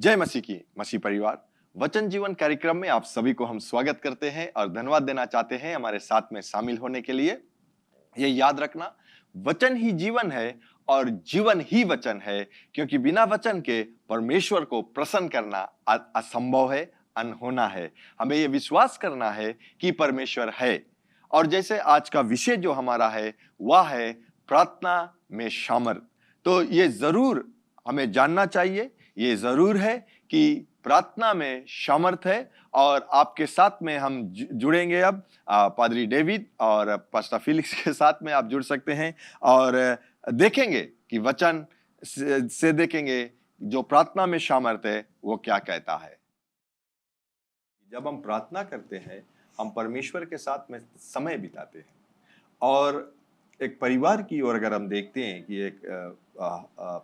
जय मसीह की मसीह परिवार वचन जीवन कार्यक्रम में आप सभी को हम स्वागत करते हैं और धन्यवाद देना चाहते हैं हमारे साथ में शामिल होने के लिए। ये याद रखना, वचन ही जीवन है और जीवन ही वचन है, क्योंकि बिना वचन के परमेश्वर को प्रसन्न करना असंभव है, अनहोना है। हमें ये विश्वास करना है कि परमेश्वर है। और जैसे आज का विषय जो हमारा है वह है प्रार्थना में सामर्थ। तो ये जरूर हमें जानना चाहिए, ये जरूर है कि प्रार्थना में सामर्थ है। और आपके साथ में हम जुड़ेंगे अब पादरी डेविड और पास्टर फिलिक्स के साथ में आप जुड़ सकते हैं और देखेंगे कि वचन से देखेंगे जो प्रार्थना में सामर्थ है वो क्या कहता है। जब हम प्रार्थना करते हैं हम परमेश्वर के साथ में समय बिताते हैं। और एक परिवार की ओर अगर हम देखते हैं कि एक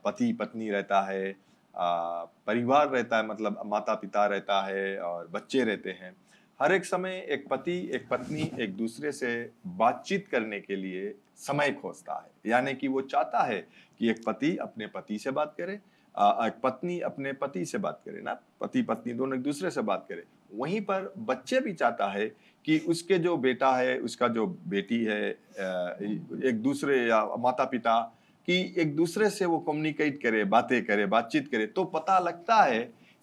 पति पत्नी रहता है, परिवार रहता है, मतलब माता पिता रहता है और बच्चे रहते हैं। हर एक समय एक पति एक पत्नी एक दूसरे से बातचीत करने के लिए समय खोजता है, यानी कि वो चाहता है कि एक पति अपने पति से बात करे, एक पत्नी अपने पति से बात करे ना, पति पत्नी दोनों एक दूसरे से बात करे। वहीं पर बच्चे भी चाहता है कि उसके जो बेटा है उसका जो बेटी है एक दूसरे या माता पिता कि एक दूसरे से वो कम्युनिकेट करे, बातें करे, बातचीत करे, तो पता लगता है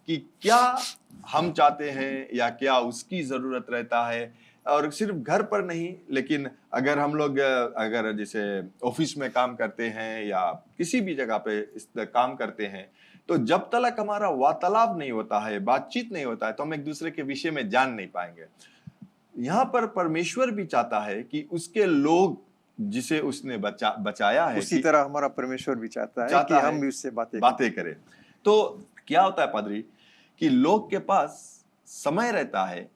कि क्या हम चाहते हैं या क्या उसकी जरूरत रहता है। और सिर्फ घर पर नहीं, लेकिन अगर हम लोग अगर जैसे ऑफिस में काम करते हैं या किसी भी जगह पे काम करते हैं, तो जब तक हमारा वार्तालाप नहीं होता है, बातचीत नहीं होता है, तो हम एक दूसरे के विषय में जान नहीं पाएंगे। यहाँ पर परमेश्वर भी चाहता है कि उसके लोग जिसे उसने बचाया है उसी तरह हमारा परमेश्वर भी चाहता है कि हम भी उससे बातें करें। तो क्या होता है पादरी कि लोग के पास समय रहता है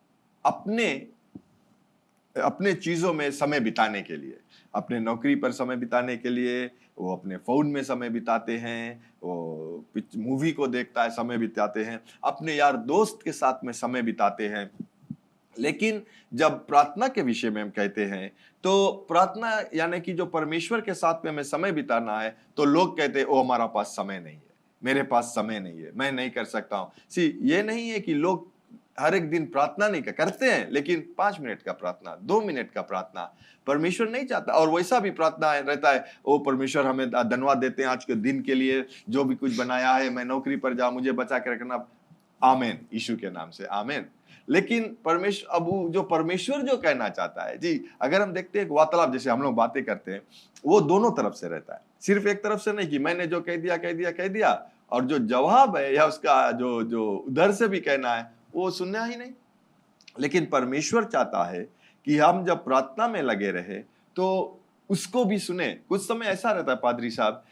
अपने चीजों में समय बिताने के लिए, अपने नौकरी पर समय बिताने के लिए, वो अपने फोन में समय बिताते हैं, वो मूवी को देखता है समय बिताते हैं, अपने यार दोस्त के साथ में समय बिताते हैं। लेकिन जब प्रार्थना के विषय में हम कहते हैं तो प्रार्थना यानी कि जो परमेश्वर के साथ में हमें समय बिताना है, तो लोग कहते हैं ओ हमारा पास समय नहीं है, मेरे पास समय नहीं है, मैं नहीं कर सकता हूं। ये नहीं है कि लोग हर एक दिन प्रार्थना नहीं करते हैं, लेकिन 5 मिनट का प्रार्थना, 2 मिनट का प्रार्थना परमेश्वर नहीं चाहता। और वैसा भी प्रार्थना रहता है, ओ परमेश्वर हमें धन्यवाद देते हैं आज के दिन के लिए, जो भी कुछ बनाया है, मैं नौकरी पर जाऊं, मुझे बचा के रखना, आमेन, यीशु के नाम से आमेन। लेकिन परमेश्वर अब जो परमेश्वर जो कहना चाहता है जी, अगर हम देखते हैं वार्तालाप जैसे हम लोग बातें करते हैं, वो दोनों तरफ से रहता है, सिर्फ एक तरफ से नहीं कि मैंने जो कह दिया और जो जवाब है या उसका जो जो उधर से भी कहना है वो सुनना ही नहीं। लेकिन परमेश्वर चाहता है कि हम जब प्रार्थना में लगे रहे तो उसको भी सुने। कुछ समय ऐसा रहता है पादरी साहब,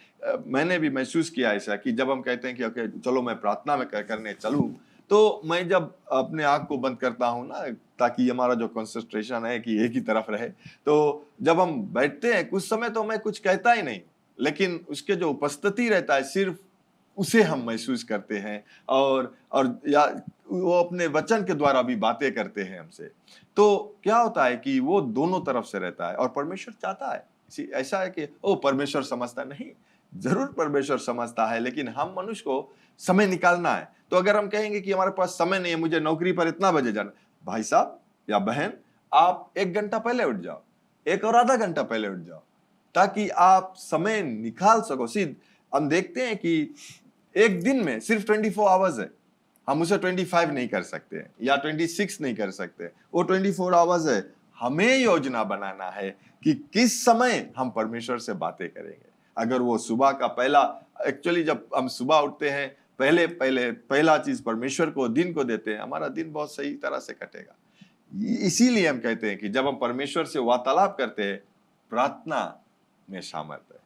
मैंने भी महसूस किया ऐसा कि जब हम कहते हैं कि ओके चलो मैं प्रार्थना में करने चलूं, तो मैं जब अपने आंख को बंद करता हूं ना, ताकि हमारा जो कंसंट्रेशन है कि एक ही तरफ रहे, तो जब हम बैठते हैं कुछ समय तो मैं कुछ कहता ही नहीं, लेकिन उसके जो उपस्थिति रहता है सिर्फ उसे हम महसूस करते हैं। और या वो अपने वचन के द्वारा भी बातें करते हैं हमसे। तो क्या होता है कि वो दोनों तरफ से रहता है और परमेश्वर चाहता है, ऐसा है कि ओ परमेश्वर समझता नहीं, जरूर परमेश्वर समझता है, लेकिन हम मनुष्य को समय निकालना है। तो अगर हम कहेंगे कि हमारे पास समय नहीं है, मुझे नौकरी पर इतना बजे जाना, भाई साहब या बहन, आप 1 घंटा पहले उठ जाओ, 1 और आधा घंटा पहले उठ जाओ, ताकि आप समय निकाल सको। हम देखते हैं कि एक दिन में सिर्फ 24 आवर्स है, हम उसे 25 नहीं कर सकते या 26 नहीं कर सकते, वो 24 आवर्स है। हमें योजना बनाना है कि किस समय हम परमेश्वर से बातें करेंगे। अगर वो सुबह का एक्चुअली जब हम सुबह उठते हैं, पहला चीज परमेश्वर को, दिन को देते हैं, हमारा दिन बहुत सही तरह से कटेगा। इसीलिए हम कहते हैं कि जब हम परमेश्वर से वार्तालाप करते हैं, प्रार्थना में सामर्थ है।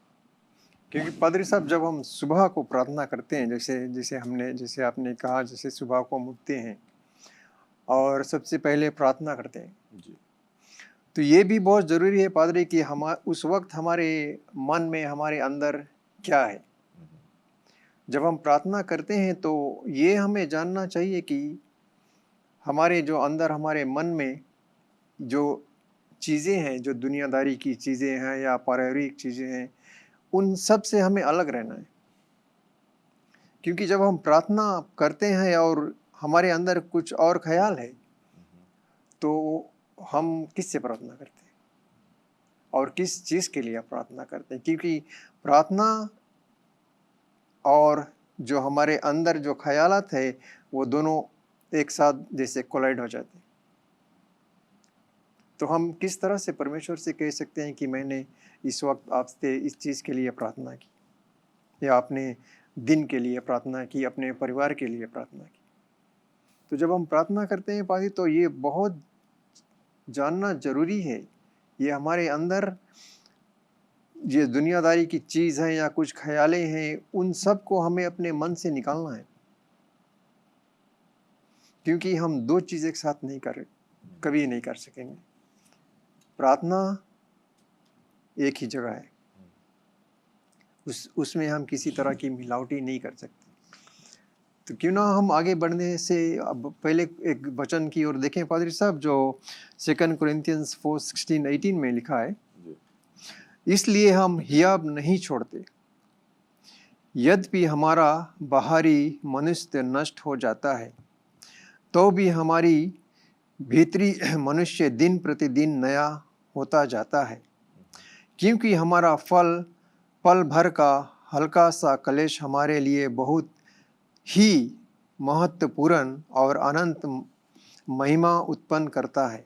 क्योंकि पादरी साहब जब हम सुबह को प्रार्थना करते हैं, जैसे आपने कहा, जैसे सुबह को हम उठते हैं और सबसे पहले प्रार्थना करते हैं जी। तो ये भी बहुत ज़रूरी है पादरी कि हम उस वक्त हमारे मन में, हमारे अंदर क्या है। जब हम प्रार्थना करते हैं तो ये हमें जानना चाहिए कि हमारे जो अंदर, हमारे मन में जो चीज़ें हैं, जो दुनियादारी की चीज़ें हैं या पारिवारिक चीज़ें हैं, उन सब से हमें अलग रहना है। क्योंकि जब हम प्रार्थना करते हैं और हमारे अंदर कुछ और ख्याल है, तो हम किससे प्रार्थना करते हैं और किस चीज़ के लिए प्रार्थना करते हैं? क्योंकि प्रार्थना और जो हमारे अंदर जो ख्यालात है, वो दोनों एक साथ जैसे कोलाइड हो जाते हैं। तो हम किस तरह से परमेश्वर से कह सकते हैं कि मैंने इस वक्त आपसे इस चीज़ के लिए प्रार्थना की, या अपने दिन के लिए प्रार्थना की, अपने परिवार के लिए प्रार्थना की? तो जब हम प्रार्थना करते हैं पाजी, तो ये बहुत जानना जरूरी है, ये हमारे अंदर ये दुनियादारी की चीज़ है या कुछ ख्यालें हैं, उन सब को हमें अपने मन से निकालना है। क्योंकि हम दो चीज़ एक साथ नहीं कर कभी नहीं कर सकेंगे। प्रार्थना एक ही जगह है, उसमें हम किसी तरह की मिलावटी नहीं कर सकते। तो क्यों ना हम आगे बढ़ने से अब पहले एक वचन की ओर देखें पादरी साहब, जो 2 कोरिन्थियंस 4:16-18 में लिखा है, इसलिए हम हियाब नहीं छोड़ते, यद्यपि हमारा बाहरी मनुष्य नष्ट हो जाता है, तो भी हमारी भीतरी मनुष्य दिन प्रतिदिन नया होता जाता है। क्योंकि हमारा पल भर का हल्का सा कलेश हमारे लिए बहुत ही महत्वपूर्ण और अनंत महिमा उत्पन्न करता है।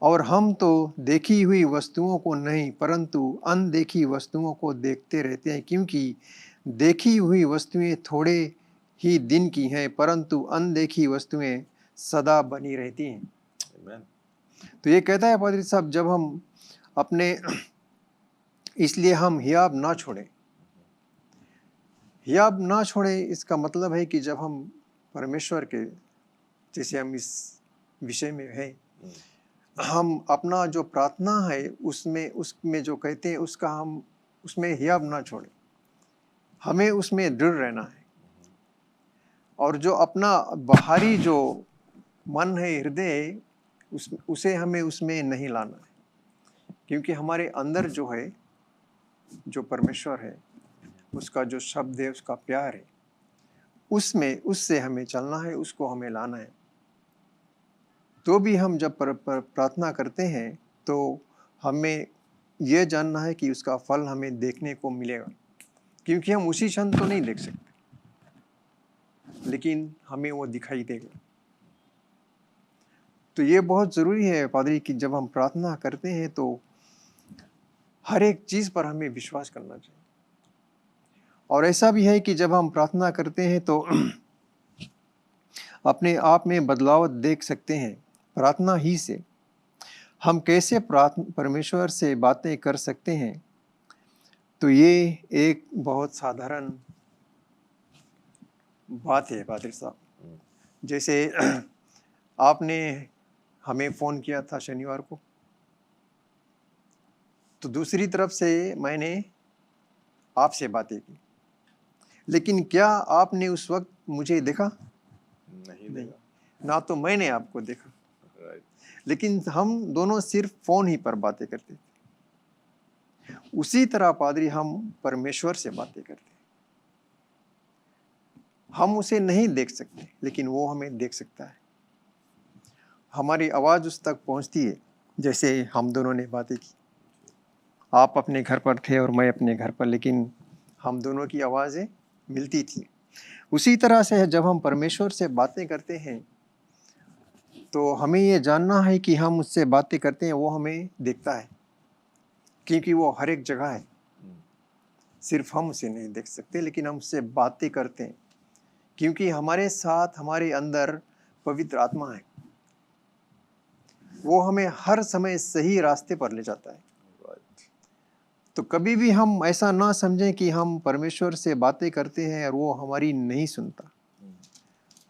और हम तो देखी हुई वस्तुओं को नहीं, परंतु अनदेखी वस्तुओं को देखते रहते हैं, क्योंकि देखी हुई वस्तुएं थोड़े ही दिन की हैं, परंतु अनदेखी वस्तुएं सदा बनी रहती हैं। Amen. तो ये कहता है पादरी साहब, जब हम अपने इसलिए हम हियाब ना छोड़ें। हियाब ना छोड़ें, इसका मतलब है कि जब हम परमेश्वर के, जैसे हम इस विषय में हैं, हम अपना जो प्रार्थना है उसमें जो कहते हैं उसका हम उसमें हियाब ना छोड़ें, हमें उसमें दृढ़ रहना है। और जो अपना बाहरी जो मन है, हृदय है, उसे हमें उसमें नहीं लाना है, क्योंकि हमारे अंदर जो है, जो परमेश्वर है, उसका जो शब्द है, उसका प्यार है, उससे हमें चलना है, उसको हमें लाना है। तो भी हम जब प्रार्थना करते हैं, तो हमें यह जानना है कि उसका फल हमें देखने को मिलेगा, क्योंकि हम उसी क्षण तो नहीं देख सकते, लेकिन हमें वो दिखाई देगा। तो ये बहुत ज़रूरी है पादरी कि जब हम प्रार्थना करते हैं, तो हर एक चीज़ पर हमें विश्वास करना चाहिए। और ऐसा भी है कि जब हम प्रार्थना करते हैं, तो अपने आप में बदलाव देख सकते हैं। प्रार्थना ही से हम कैसे परमेश्वर से बातें कर सकते हैं, तो ये एक बहुत साधारण बात है पादरी साहब। जैसे आपने हमें फ़ोन किया था शनिवार को, तो दूसरी तरफ से मैंने आपसे बातें की, लेकिन क्या आपने उस वक्त मुझे देखा? नहीं, ना तो मैंने आपको देखा। Right. लेकिन हम दोनों सिर्फ फ़ोन ही पर बातें करते थे। उसी तरह पादरी हम परमेश्वर से बातें करते हैं। हम उसे नहीं देख सकते, लेकिन वो हमें देख सकता है। हमारी आवाज़ उस तक पहुंचती है, जैसे हम दोनों ने बातें की। आप अपने घर पर थे और मैं अपने घर पर, लेकिन हम दोनों की आवाज़ें मिलती थी। उसी तरह से जब हम परमेश्वर से बातें करते हैं, तो हमें ये जानना है कि हम उससे बातें करते हैं, वो हमें देखता है, क्योंकि वो हर एक जगह है। सिर्फ हम उसे नहीं देख सकते, लेकिन हम उससे बातें करते हैं, क्योंकि हमारे साथ हमारे अंदर पवित्र आत्मा है। वो हमें हर समय सही रास्ते पर ले जाता है। Right. तो कभी भी हम ऐसा ना समझें कि हम परमेश्वर से बातें करते हैं और वो हमारी नहीं सुनता।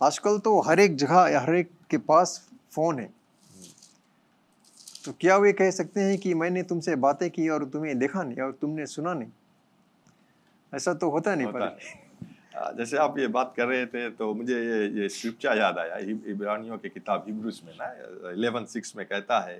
आजकल तो हर एक जगह, हर एक के पास फ़ोन है, तो क्या वे कह सकते हैं कि मैंने तुमसे बातें की और तुम्हें देखा नहीं और तुमने सुना नहीं? ऐसा तो होता नहीं। होता है। जैसे आप ये बात कर रहे थे, तो मुझे ये स्क्रिप्चर याद आया। इब्रानियों की किताब हिब्रूस में ना 11:6 में कहता है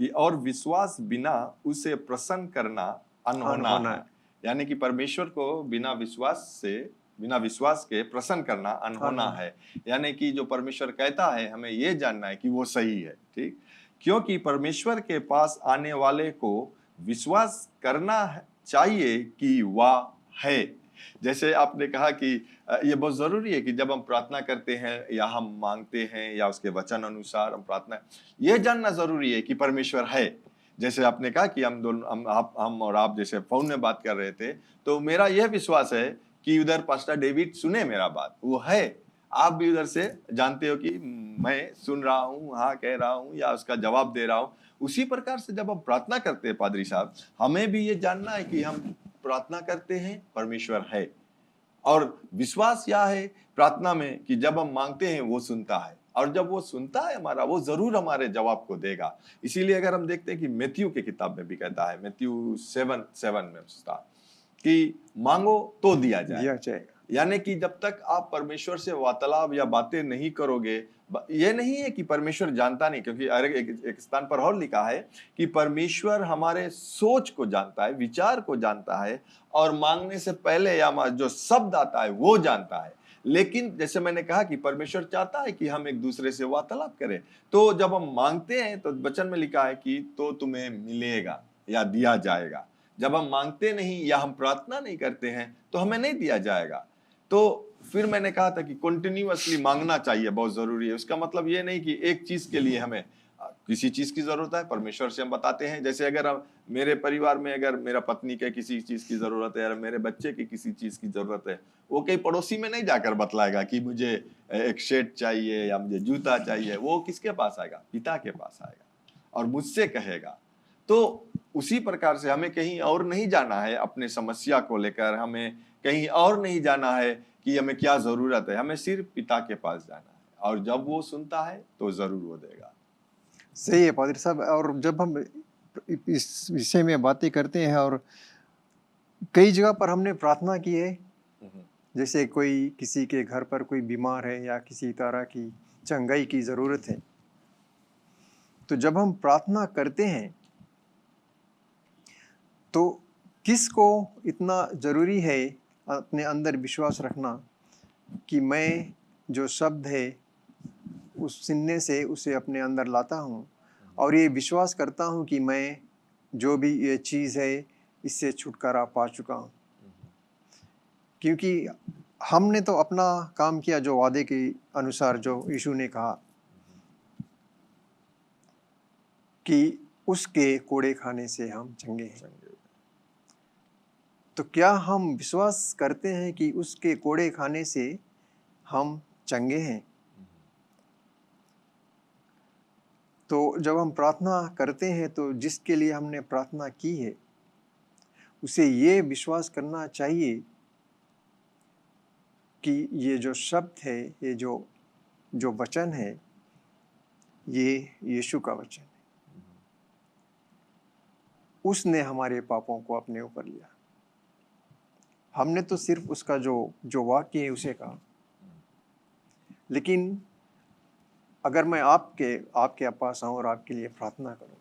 कि और विश्वास बिना उसे प्रसन्न करना अनहोना है। यानी कि परमेश्वर को बिना विश्वास से बिना विश्वास के प्रसन्न करना अनहोना है। यानी कि जो परमेश्वर कहता है हमें ये जानना है कि वो सही है, ठीक। क्योंकि परमेश्वर के पास आने वाले को विश्वास करना चाहिए कि वह है। जैसे आपने कहा कि ये बहुत जरूरी है कि जब हम प्रार्थना करते हैं या हम मांगते हैं या उसके वचन अनुसार हम प्रार्थना, ये जानना जरूरी है कि परमेश्वर है। जैसे आपने कहा कि हम दोनों हम और आप जैसे फोन में बात कर रहे थे, तो मेरा यह विश्वास है कि उधर पास्टर डेविड सुने मेरा बात, वो है। आप भी उधर से जानते हो कि मैं सुन रहा हूँ, हाँ कह रहा हूँ या उसका जवाब दे रहा हूँ। उसी प्रकार से जब हम प्रार्थना करते हैं पादरी साहब, हमें भी ये जानना है कि हम प्रार्थना करते हैं, परमेश्वर है। और विश्वास क्या है प्रार्थना में कि जब हम मांगते हैं वो सुनता है, और जब वो सुनता है हमारा, वो जरूर हमारे जवाब को देगा। इसीलिए अगर हम देखते हैं कि मैथ्यू की किताब में भी कहता है, मैथ्यू 7:7 में कि मांगो तो दिया जाएगा। यानी कि जब तक आप परमेश्वर से वार्तालाप या बातें नहीं करोगे, ये नहीं है कि परमेश्वर जानता नहीं, क्योंकि एक स्थान पर और लिखा है कि परमेश्वर हमारे सोच को जानता है, विचार को जानता है, और मांगने से पहले या जो शब्द आता है वो जानता है। लेकिन जैसे मैंने कहा कि परमेश्वर चाहता है कि हम एक दूसरे से वार्तालाप करें। तो जब हम मांगते हैं तो वचन में लिखा है कि तो तुम्हें मिलेगा या दिया जाएगा। जब हम मांगते नहीं या हम प्रार्थना नहीं करते हैं तो हमें नहीं दिया जाएगा। तो फिर मैंने कहा था कि कंटिन्यूअसली मांगना चाहिए, बहुत जरूरी है। उसका मतलब ये नहीं कि एक चीज के लिए हमें किसी चीज की जरूरत है, परमेश्वर से हम बताते हैं। जैसे अगर मेरे परिवार में अगर मेरा पत्नी के किसी चीज की जरूरत है या मेरे बच्चे की किसी चीज की जरूरत है, वो कहीं पड़ोसी में नहीं जाकर बतलाएगा कि मुझे एक शर्ट चाहिए या मुझे जूता चाहिए। वो किसके पास आएगा? पिता के पास आएगा और मुझसे कहेगा। तो उसी प्रकार से हमें कहीं और नहीं जाना है अपने समस्या को लेकर, हमें कहीं और नहीं जाना है कि हमें क्या जरूरत है, हमें सिर्फ पिता के पास जाना है, और जब वो सुनता है तो जरूर वो देगा। सही है पादरी साहब। और जब हम इस विषय में बातें करते हैं, और कई जगह पर हमने प्रार्थना की है, जैसे कोई किसी के घर पर कोई बीमार है या किसी तरह की चंगाई की ज़रूरत है, तो जब हम प्रार्थना करते हैं तो किसको इतना ज़रूरी है अपने अंदर विश्वास रखना कि मैं जो शब्द है उस सुनने से उसे अपने अंदर लाता हूँ, और ये विश्वास करता हूँ कि मैं जो भी ये चीज़ है इससे छुटकारा पा चुका हूँ। क्योंकि हमने तो अपना काम किया जो वादे के अनुसार, जो यीशु ने कहा कि उसके कोड़े खाने से हम चंगे हैं। तो क्या हम विश्वास करते हैं कि उसके कोड़े खाने से हम चंगे हैं? तो जब हम प्रार्थना करते हैं तो जिसके लिए हमने प्रार्थना की है उसे ये विश्वास करना चाहिए कि ये जो शब्द है, ये जो वचन है, ये यीशु का वचन है। उसने हमारे पापों को अपने ऊपर लिया। हमने तो सिर्फ उसका जो वाक्य है उसे कहा। लेकिन अगर मैं आपके पास आऊँ और आपके लिए प्रार्थना करूँ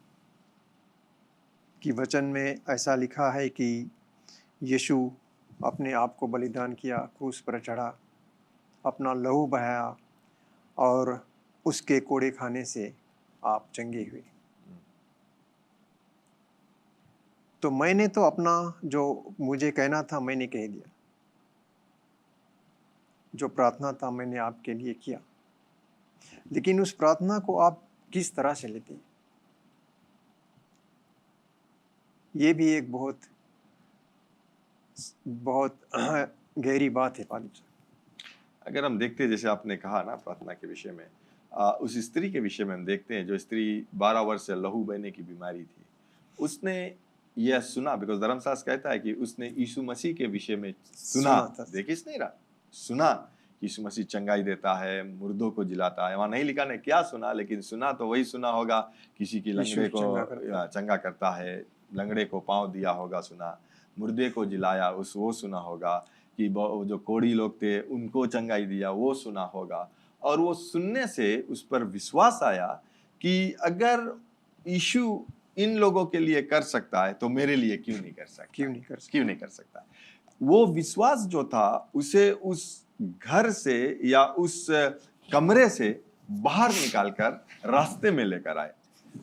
कि वचन में ऐसा लिखा है कि यीशु अपने आप को बलिदान किया, क्रूस पर चढ़ा, अपना लहू बहाया, और उसके कोड़े खाने से आप चंगे हुए। तो मैंने तो अपना जो मुझे कहना था मैंने कह दिया, जो प्रार्थना था मैंने आपके लिए किया। लेकिन उस प्रार्थना को आप किस तरह से लेते हैं, ये भी एक बहुत बहुत गहरी बात है पादरी साहब। अगर हम देखते हैं, जैसे आपने कहा ना प्रार्थना के विषय में, उस स्त्री के विषय में हम देखते हैं, जो स्त्री 12 वर्ष से लहू बहने की बीमारी थी, उसने यह सुना, बिकॉज धर्मशास्त्र कहता है कि उसने यीशु मसीह के विषय में सुना देखिस नहीं रहा, सुना यीशु मसीह चंगाई देता है, मुर्दों को जिलाता है। वहां नहीं लिखा ने क्या सुना, लेकिन सुना तो वही सुना होगा, किसी की लंगड़े को चंगा करता है, लंगड़े को पांव दिया होगा सुना, मुर्दे को जिलाया वो सुना होगा, कि जो कोढ़ी लोग थे उनको चंगाई दिया वो सुना होगा। और वो सुनने से उस पर विश्वास आया कि अगर यीशु इन लोगों के लिए कर सकता है तो मेरे लिए क्यों नहीं कर सकता। वो विश्वास जो था उसे उस घर से या उस कमरे से बाहर निकालकर रास्ते में लेकर आए,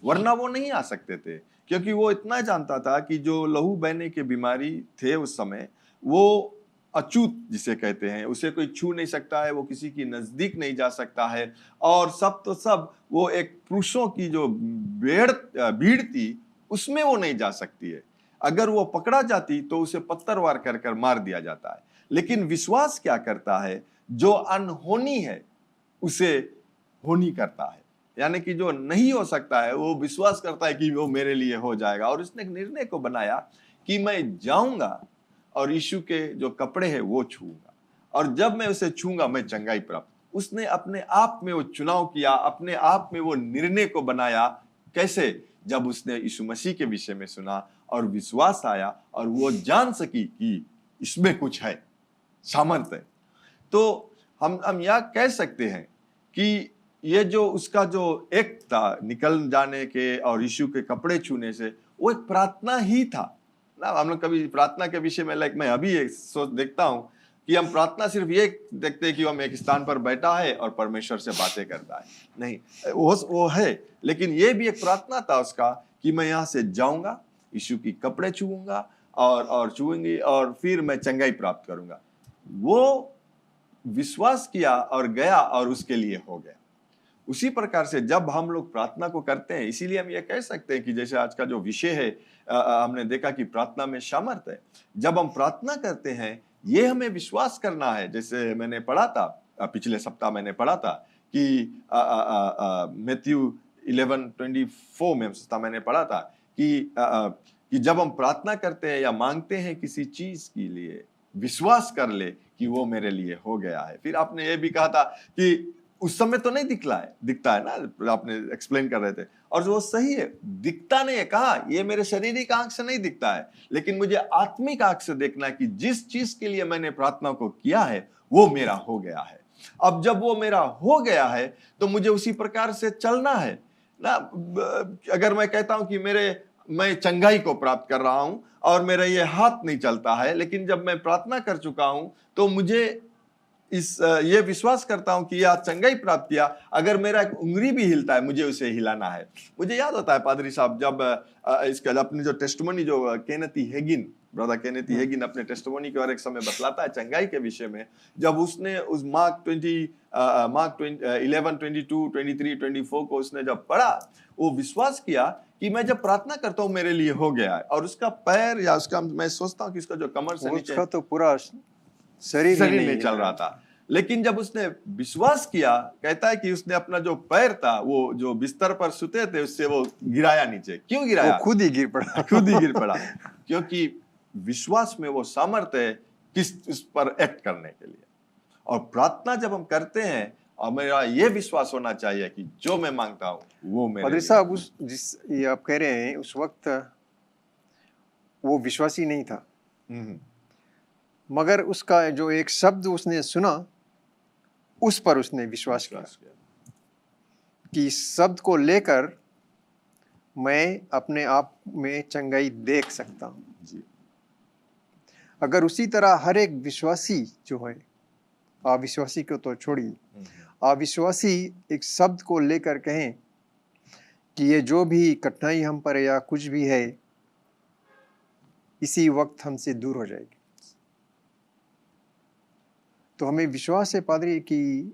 वरना वो नहीं आ सकते थे। क्योंकि वो इतना जानता था कि जो लहू बहने के बीमारी थे उस समय, वो अछूत जिसे कहते हैं, उसे कोई छू नहीं सकता है, वो किसी की नजदीक नहीं जा सकता है। और सब तो सब, वो एक पुरुषों की जो भीड़ थी उसमें वो नहीं जा सकती है। अगर वो पकड़ा जाती तो उसे पत्थर वार कर कर मार दिया जाता है। लेकिन विश्वास क्या करता है, जो अनहोनी है उसे होनी करता है। यानी कि जो नहीं हो सकता है वो विश्वास करता है कि वो मेरे लिए हो जाएगा। और उसने एक निर्णय को बनाया कि मैं जाऊंगा और यीशु के जो कपड़े हैं वो छूंगा, और जब मैं उसे छूंगा मैं चंगाई प्राप्त। उसने अपने आप में वो चुनाव किया, अपने आप में वो निर्णय को बनाया। कैसे? जब उसने यीशु मसीह के विषय में सुना और विश्वास आया और वो जान सकी कि इसमें कुछ है, सामर्थ्य है। तो हम यह कह सकते हैं कि ये जो उसका जो एक था निकल जाने के और यीशु के कपड़े छूने से, वो एक प्रार्थना ही था ना। हम लोग कभी प्रार्थना के विषय में मैं अभी एक सोच देखता हूँ कि हम प्रार्थना सिर्फ ये देखते हैं कि हम एक स्थान पर बैठा है और परमेश्वर से बातें करता है। नहीं, वो है, लेकिन ये भी एक प्रार्थना था उसका कि मैं यहाँ से जाऊंगा, यीशु की कपड़े छूऊंगा और छूएंगी और फिर मैं चंगाई प्राप्त करूंगा। वो विश्वास किया और गया और उसके लिए हो गया। उसी प्रकार से जब हम लोग प्रार्थना को करते हैं, इसीलिए हम ये कह सकते हैं कि जैसे आज का जो विषय है, हमने देखा कि प्रार्थना में सामर्थ्य है। जब हम प्रार्थना करते हैं, ये हमें विश्वास करना है। जैसे मैंने पढ़ा था, पिछले सप्ताह मैंने पढ़ा था कि मैथ्यू 11:24 में मैंने पढ़ा था कि जब हम प्रार्थना करते हैं या मांगते हैं किसी चीज के लिए, विश्वास कर ले कि वो मेरे लिए हो गया है। फिर आपने ये भी कहा था कि उस समय तो नहीं दिखता है ना, आपने एक्सप्लेन कर रहे थे, और वो सही है, दिखता नहीं है। कहा, ये मेरे शारीरिक आंख से नहीं दिखता है, लेकिन मुझे आत्मिक आंख से देखना है कि जिस चीज के लिए मैंने प्रार्थना को किया है वो मेरा हो गया है। अब जब वो मेरा हो गया है तो मुझे उसी प्रकार से चलना है ना। अगर मैं कहता हूं कि मैं चंगाई को प्राप्त कर रहा हूं और मेरा ये हाथ नहीं चलता है, लेकिन जब मैं प्रार्थना कर चुका हूं तो मुझे ये विश्वास करता हूं कि यह चंगाई प्राप्त किया। अगर मेरा एक उंगली भी हिलता है, मुझे उसे हिलाना है। मुझे याद होता है पादरी साहब, जब इसका अपनी जो टेस्टिमोनी, जो ब्रदर केनेथी हेगिन अपने टेस्टिमोनी के और एक समय बतलाता है चंगाई के विषय में, जब उसने उस मार्क 11:22, 23, 24 को उसने जब पढ़ा, वो विश्वास किया कि मैं जब प्रार्थना करता हूँ मेरे लिए हो गया है। और उसका पैर या उसका, मैं सोचता हूँ कि उसका जो कमर से नीचे, उसका तो पूरा शरीर नहीं चल रहा था। लेकिन जब उसने विश्वास किया, कहता है कि उसने अपना जो पैर था, वो जो बिस्तर पर सुते थे, उससे वो गिराया नीचे। क्यों गिराया? वो खुद ही गिर पड़ा क्योंकि विश्वास में वो सामर्थ्य है उस पर एक्ट करने के लिए। और प्रार्थना जब हम करते हैं, और मेरा ये विश्वास होना चाहिए कि जो मैं मांगता हूँ वो मेरे पादरी साहब, ये आप कह रहे हैं उस वक्त वो विश्वासी नहीं था, मगर उसका जो एक शब्द उसने सुना, उस पर उसने विश्वास किया कि इस शब्द को लेकर मैं अपने आप में चंगाई देख सकता हूँ। अगर उसी तरह हर एक विश्वासी जो है, अविश्वासी को तो छोड़िए, अविश्वासी एक शब्द को लेकर कहें कि ये जो भी कठिनाई हम पर या कुछ भी है, इसी वक्त हमसे दूर हो जाएगी। तो हमें विश्वास है पादरी कि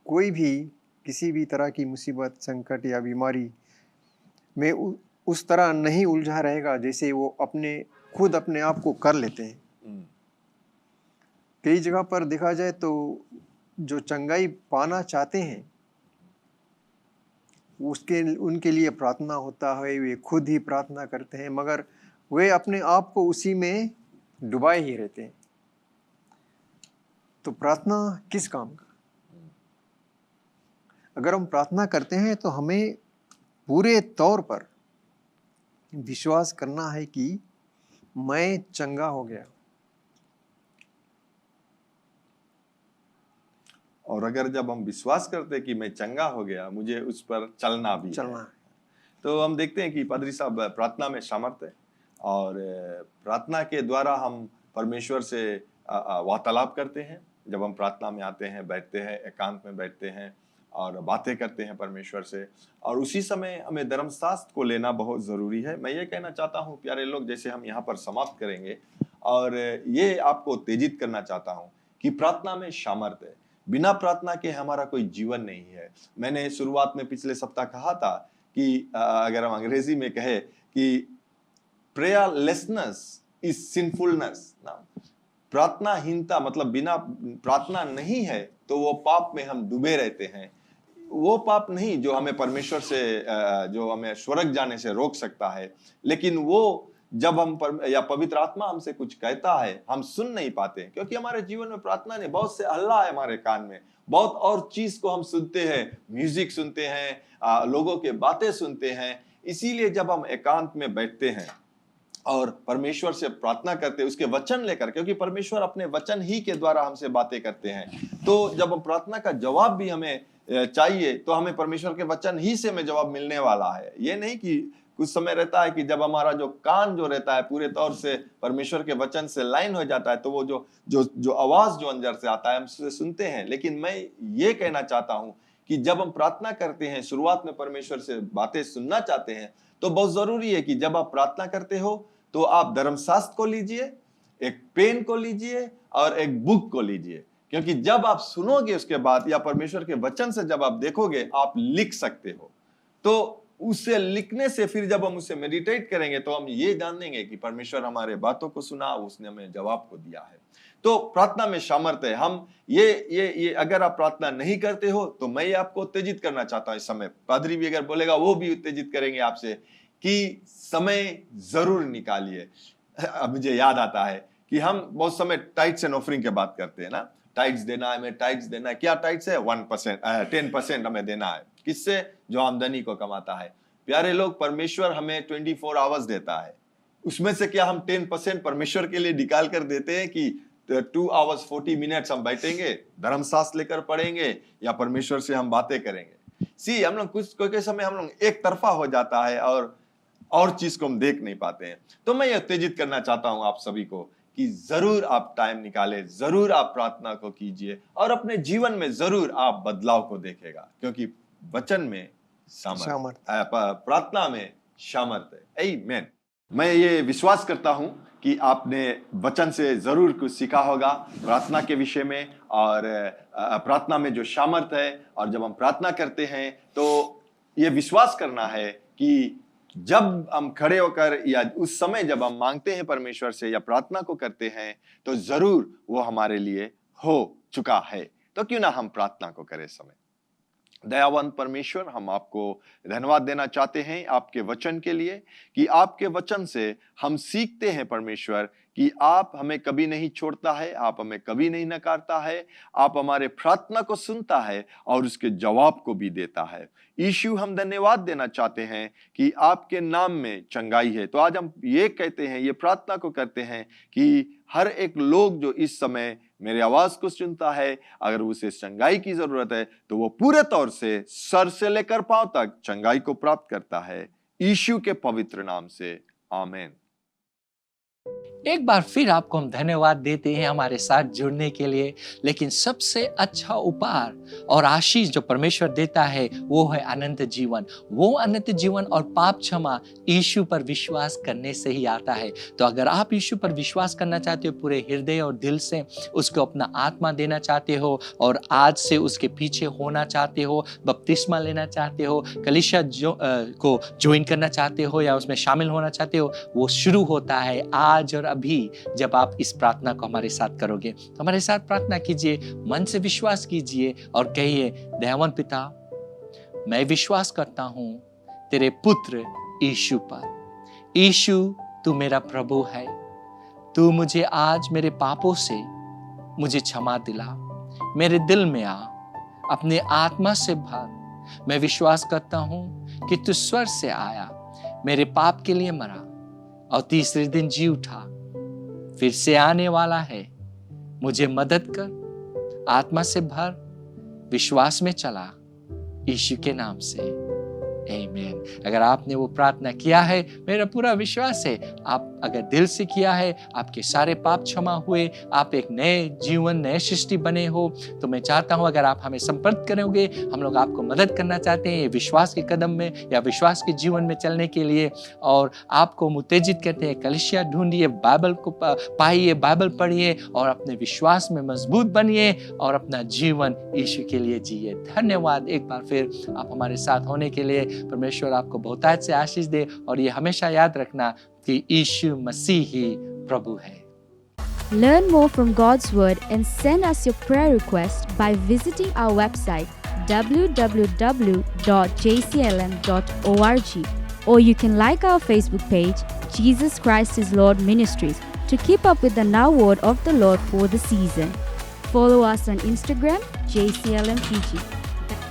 कोई भी किसी भी तरह की मुसीबत, संकट या बीमारी में उस तरह नहीं उलझा रहेगा जैसे वो खुद अपने आप को कर लेते हैं। कई जगह पर देखा जाए तो जो चंगाई पाना चाहते हैं, उनके लिए प्रार्थना होता है, वे खुद ही प्रार्थना करते हैं, मगर वे अपने आप को उसी में डुबाए ही रहते हैं। तो प्रार्थना किस काम का? अगर हम प्रार्थना करते हैं तो हमें पूरे तौर पर विश्वास करना है कि मैं चंगा हो गया। और अगर जब हम विश्वास करते कि मैं चंगा हो गया, मुझे उस पर चलना है। तो हम देखते हैं कि पादरी साहब प्रार्थना में सामर्थ्य है, और प्रार्थना के द्वारा हम परमेश्वर से वार्तालाप करते हैं। जब हम प्रार्थना में आते हैं, बैठते हैं, एकांत में बैठते हैं और बातें करते हैं परमेश्वर से, और उसी समय हमें धर्मशास्त्र को लेना बहुत ज़रूरी है। मैं ये कहना चाहता हूँ प्यारे लोग, जैसे हम यहाँ पर समाप्त करेंगे, और ये आपको उत्तेजित करना चाहता हूँ कि प्रार्थना में सामर्थ्य है। बिना प्रार्थना के हमारा कोई जीवन नहीं है। मैंने शुरुआत में पिछले सप्ताह कहा था कि अगर हम अंग्रेजी में कहे कि प्रेयरलेसनेस इज सिंफुलनेस ना, प्रार्थनाहीनता मतलब बिना प्रार्थना नहीं है तो वो पाप में हम डूबे रहते हैं। वो पाप नहीं जो हमें परमेश्वर से जो हमें स्वर्ग जाने से रोक सकता है, लेकिन वो जब हम या पवित्र आत्मा हमसे कुछ कहता है हम सुन नहीं पाते, क्योंकि हमारे जीवन में प्रार्थना ने बहुत से हल्ला है हमारे कान में, बहुत और चीज को हम सुनते हैं, म्यूजिक सुनते हैं, लोगों के बातें सुनते हैं। इसीलिए जब हम एकांत में बैठते हैं और परमेश्वर से प्रार्थना करते हैं उसके वचन लेकर, क्योंकि परमेश्वर अपने वचन ही के द्वारा हमसे बातें करते हैं, तो जब हम प्रार्थना का जवाब भी हमें चाहिए तो हमें परमेश्वर के वचन ही से हमें जवाब मिलने वाला है। ये नहीं कि कुछ समय रहता है कि जब हमारा जो कान जो रहता है पूरे तौर से परमेश्वर के वचन से लाइन हो जाता है, तो वो जो आवाज जो अंदर से आता है हम उसे सुनते हैं। लेकिन मैं ये कहना चाहता हूं कि जब हम प्रार्थना करते हैं, शुरुआत में परमेश्वर से बातें सुनना चाहते हैं, तो बहुत जरूरी है कि जब आप प्रार्थना करते हो तो आप धर्मशास्त्र को लीजिए, एक पेन को लीजिए और एक बुक को लीजिए, क्योंकि जब आप सुनोगे उसके बाद या परमेश्वर के वचन से जब आप देखोगे आप लिख सकते हो। तो उसे लिखने से फिर जब हम उसे मेडिटेट करेंगे तो हम ये जान लेंगे कि परमेश्वर हमारे बातों को सुना, उसने हमें जवाब को दिया है। तो प्रार्थना में सामर्थ्य है। हम ये अगर आप प्रार्थना नहीं करते हो तो मैं आपको उत्तेजित करना चाहता हूं इस समय। पादरी भी अगर बोलेगा वो भी उत्तेजित करेंगे आपसे कि समय जरूर निकालिए। अब मुझे याद आता है कि हम बहुत समय टाइट्स एंड ऑफरिंग की बात करते हैं ना, टाइट्स देना है, हमें टाइट्स देना है। क्या टाइट्स है? 1%, 10% हमें देना है। किससे? जो आमदनी को कमाता है। प्यारे लोग, परमेश्वर हमें 24 आवर्स देता है, उसमें से क्या हम 10% परमेश्वर के लिए निकाल कर देते हैं कि 2 आवर्स 40 मिनट्स हम बैठेंगे, धर्मशास्त्र लेकर पढ़ेंगे या परमेश्वर से हम बातें करेंगे? हम लोग कोई समय हम लोग एक तरफा हो जाता है और चीज को हम देख नहीं पाते हैं। तो मैं ये उत्तेजित करना चाहता हूं आप सभी को कि जरूर आप टाइम निकालें, जरूर आप प्रार्थना को कीजिए और अपने जीवन में जरूर आप बदलाव को देखेगा, क्योंकि वचन में सामर्थ्य, प्रार्थना में सामर्थ्य है। आमीन। मैं ये विश्वास करता हूं कि आपने वचन से जरूर कुछ सीखा होगा प्रार्थना के विषय में, और प्रार्थना में जो सामर्थ्य है। और जब हम प्रार्थना करते हैं तो ये विश्वास करना है कि जब हम खड़े होकर या उस समय जब हम मांगते हैं परमेश्वर से या प्रार्थना को करते हैं तो जरूर वो हमारे लिए हो चुका है। तो क्यों ना हम प्रार्थना को करें समय। दयावान परमेश्वर, हम आपको धन्यवाद देना चाहते हैं आपके वचन के लिए, कि आपके वचन से हम सीखते हैं परमेश्वर कि आप हमें कभी नहीं छोड़ता है, आप हमें कभी नहीं नकारता है, आप हमारे प्रार्थना को सुनता है और उसके जवाब को भी देता है। यीशु, हम धन्यवाद देना चाहते हैं कि आपके नाम में चंगाई है। तो आज हम ये कहते हैं, ये प्रार्थना को करते हैं कि हर एक लोग जो इस समय मेरी आवाज को सुनता है, अगर उसे चंगाई की जरूरत है तो वो पूरे तौर से सर से लेकर पांव तक चंगाई को प्राप्त करता है। यीशु के पवित्र नाम से आमीन। एक बार फिर आपको हम धन्यवाद देते हैं हमारे साथ जुड़ने के लिए। लेकिन सबसे अच्छा उपहार और आशीष जो परमेश्वर देता है वो है अनंत जीवन। वो अनंत जीवन और पाप क्षमा यीशु पर विश्वास करने से ही आता है। तो अगर आप यीशु पर विश्वास करना चाहते हो, पूरे हृदय और दिल से उसको अपना आत्मा देना चाहते हो और आज से उसके पीछे होना चाहते हो, बपतिस्मा लेना चाहते हो, कलीसिया को ज्वाइन करना चाहते हो या उसमें शामिल होना चाहते हो, वो शुरू होता है आज और अभी जब आप इस प्रार्थना को हमारे साथ करोगे। तो हमारे साथ प्रार्थना कीजिए, मन से विश्वास कीजिए और कहिए, दयावान पिता, मैं विश्वास करता हूं तेरे पुत्र यीशु पर। यीशु, तू मेरा प्रभु है। तू मुझे आज मेरे पापों से मुझे क्षमा दिला, मेरे दिल में आ, अपने आत्मा से भर। मैं विश्वास करता हूं कि तू स्वर्ग से आया, मेरे पाप के लिए मरा और तीसरे दिन जी उठा, फिर से आने वाला है। मुझे मदद कर, आत्मा से भर, विश्वास में चला, यीशु के नाम से आमीन। अगर आपने वो प्रार्थना किया है, मेरा पूरा विश्वास है आप अगर दिल से किया है, आपके सारे पाप क्षमा हुए, आप एक नए जीवन, नए सृष्टि बने हो, तो मैं चाहता हूं अगर आप हमें संपर्क करोगे, हम लोग आपको मदद करना चाहते हैं ये विश्वास के कदम में या विश्वास के जीवन में चलने के लिए। और आपको हम उत्तेजित करते हैं, कलीसिया ढूंढिए, बाइबल को पाइए, बाइबल पढ़िए और अपने विश्वास में मजबूत बनिए और अपना जीवन यीशु के लिए जिए। धन्यवाद एक बार फिर आप हमारे साथ होने के लिए। परमेश्वर आपको बहुतायत से आशीष दे और ये हमेशा याद रखना कि यीशु मसीह ही प्रभु है। Learn more from God's Word and send us your prayer request by visiting our website www.jclm.org, or you can like our Facebook page, Jesus Christ is Lord Ministries, to keep up with the now word of the Lord for the season. Follow us on Instagram, JCLM Fiji.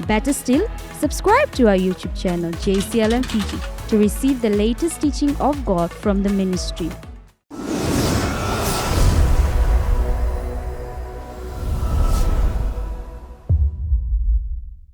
Better still, subscribe to our YouTube channel, JCLM Fiji, to receive the latest teaching of God from the ministry.